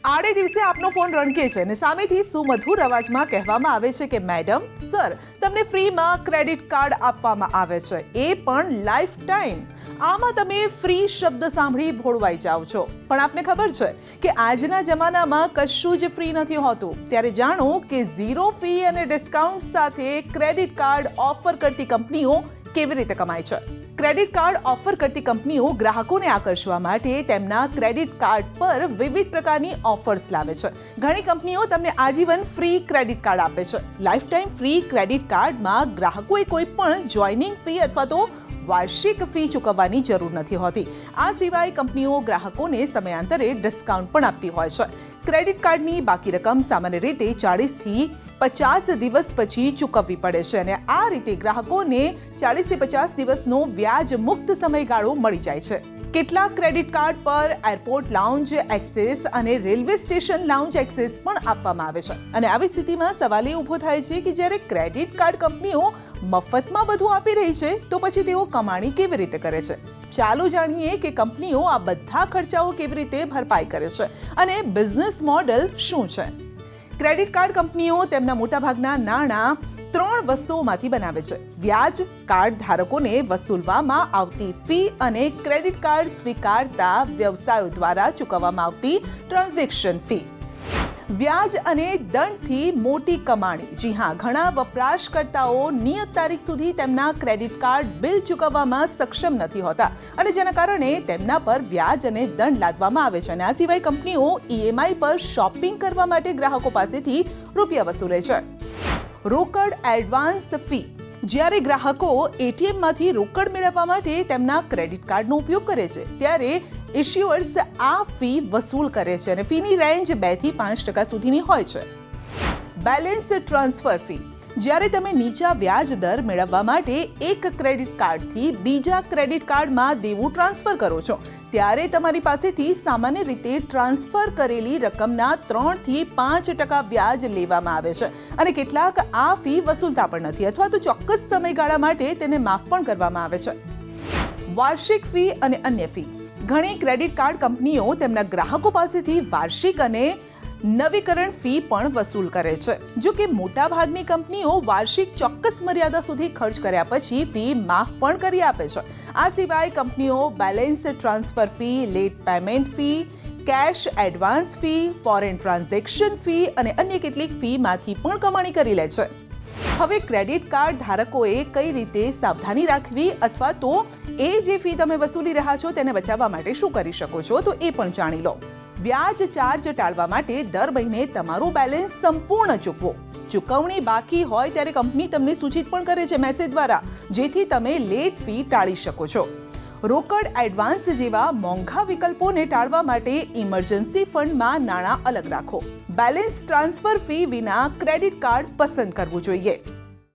આડે દિવસે આપનો ફોન રણકે છે અને સામેથી સુમધુર અવાજમાં કહેવામાં આવે છે કે મેડમ સર તમને ફ્રીમાં ક્રેડિટ કાર્ડ આપવામાં આવે છે, એ પણ લાઈફ ટાઈમ. આમાં તમે ફ્રી શબ્દ સાંભળી ભોળવાઈ જાઓ છો, પણ આપને ખબર છે કે આજના જમાનામાં કશું જ ફ્રી નથી હોતું. ત્યારે જાણો કે ઝીરો ફી અને ડિસ્કાઉન્ટ સાથે ક્રેડિટ કાર્ડ ઓફર કરતી કંપનીઓ કેવી રીતે કમાય છે. ક્રેડિટ કાર્ડ ઓફર કરતી કંપનીઓ ગ્રાહકોને આકર્ષવા માટે તેમના ક્રેડિટ કાર્ડ પર વિવિધ પ્રકારની ઓફર્સ લાવે છે. ઘણી કંપનીઓ તમને આજીવન ફ્રી ક્રેડિટ કાર્ડ આપે છે. લાઈફ ટાઈમ ફ્રી ક્રેડિટ કાર્ડમાં ગ્રાહકોએ કોઈ પણ જોઈનિંગ ફી અથવા તો વાર્ષિક ફી ચૂકવવાની જરૂર નથી હોતી. આ સિવાય કંપનીઓ ગ્રાહકોને સમયાંતરે ડિસ્કાઉન્ટ પણ આપતી હોય છે. ક્રેડિટ કાર્ડની બાકી રકમ સામાન્ય રીતે 40 થી 50 દિવસ પછી ચૂકવવી પડે છે અને આ રીતે ગ્રાહકોને 40 થી 50 દિવસનો વ્યાજ મુક્ત સમયગાળો મળી જાય છે. કેટલાક ક્રેડિટ કાર્ડ પર એરપોર્ટ લાઉન્જ એક્સેસ અને રેલવે સ્ટેશન લાઉન્જ એક્સેસ પણ આપવામાં આવે છે. અને આવી સ્થિતિમાં સવાલ એ ઊભો થાય છે કે જ્યારે ક્રેડિટ કાર્ડ કંપનીઓ મફતમાં બધું આપી રહી છે તો પછી તેઓ કમાણી કેવી રીતે કરે છે. ચાલો જાણીએ કે કંપનીઓ આ બધા ખર્ચાઓ કેવી રીતે ભરપાઈ કરે છે અને બિઝનેસ મોડેલ શું છે. ક્રેડિટ કાર્ડ કંપનીઓ તેમના મોટાભાગના નાણાં 3 વસ્તુઓમાંથી બનાવે છે: વ્યાજ, કાર્ડ ધારકોને વસૂલવામાં આવતી ફી અને ક્રેડિટ કાર્ડ સ્વીકારતા વ્યવસાયો દ્વારા ચૂકવવામાં આવતી ટ્રાન્ઝેક્શન ફી. વ્યાજ અને દંડથી મોટી કમાણી. જી હા, ઘણા વપરાશકર્તાઓ નિયત તારીખ સુધી તેમના ક્રેડિટ કાર્ડ બિલ ચૂકવવામાં સક્ષમ નથી હોતા અને જેના કારણે તેમના પર વ્યાજ અને દંડ લાદવામાં આવે છે. અને આ સિવાય કંપનીઓ EMI પર શોપિંગ કરવા માટે ગ્રાહકો પાસેથી રૂપિયા વસૂલે છે. રોકડ એડવાન્સ ફી. જ્યારે ગ્રાહકો ATMમાંથી રોકડ મેળવવા માટે તેમના ક્રેડિટ કાર્ડનો ઉપયોગ કરે છે ત્યારે ઇશ્યુઅર્સ આ ફી વસૂલ કરે છે અને ફીની રેન્જ 2 થી 5% સુધીની હોય છે. Balance transfer fee. જ્યારે તમે નીચા વ્યાજ દર મેળવવા માટે એક ક્રેડિટ કાર્ડથી બીજા ક્રેડિટ કાર્ડમાં દેવું ટ્રાન્સફર કરો છો ત્યારે તમારી પાસેથી સામાન્ય રીતે ટ્રાન્સફર કરેલી રકમના 3 થી 5% વ્યાજ લેવામાં આવે છે અને કેટલાક આ ફી વસૂલતા પણ નથી અથવા તો ચોક્કસ સમયગાળા માટે તેને માફ પણ કરવામાં આવે છે. વાર્ષિક ફી અને અન્ય ફી. ઘણી ક્રેડિટ કાર્ડ કંપનીઓ તેમના ગ્રાહકો પાસેથી વાર્ષિક અને નવીકરણ ફી પણ વસૂલ કરે છે. જો કે મોટાભાગની કંપનીઓ વાર્ષિક ચોક્કસ મર્યાદા સુધી ખર્ચ કર્યા પછી ફી માફ પણ કરી આપે છે. આ સિવાય કંપનીઓ balance transfer fee, late payment fee, cash advance fee, foreign transaction fee અને અન્ય કેટલીક ફીમાંથી પણ કમાણી કરી લે છે. હવે ક્રેડિટ કાર્ડ ધારકોએ કઈ રીતે સાવધાની રાખવી અથવા તો એ જે ફી તમે વસૂલી રહ્યા છો તેને બચાવવા માટે શું કરી શકો છો તો એ પણ જાણી લો. વ્યાજ ચાર્જ ટાળવા માટે દર મહિને તમારું બેલેન્સ સંપૂર્ણ ચૂકવો. ચૂકવણી બાકી હોય ત્યારે કંપની તમને સૂચિત પણ કરે છે મેસેજ દ્વારા, જેથી તમે લેટ ફી ટાળી શકો છો. રોકડ એડવાન્સ જેવા મોંઘા વિકલ્પોને ટાળવા માટે ઇમરજન્સી ફંડમાં નાણાં અલગ રાખો. બેલેન્સ ટ્રાન્સફર ફી વિના ક્રેડિટ કાર્ડ પસંદ કરવું જોઈએ.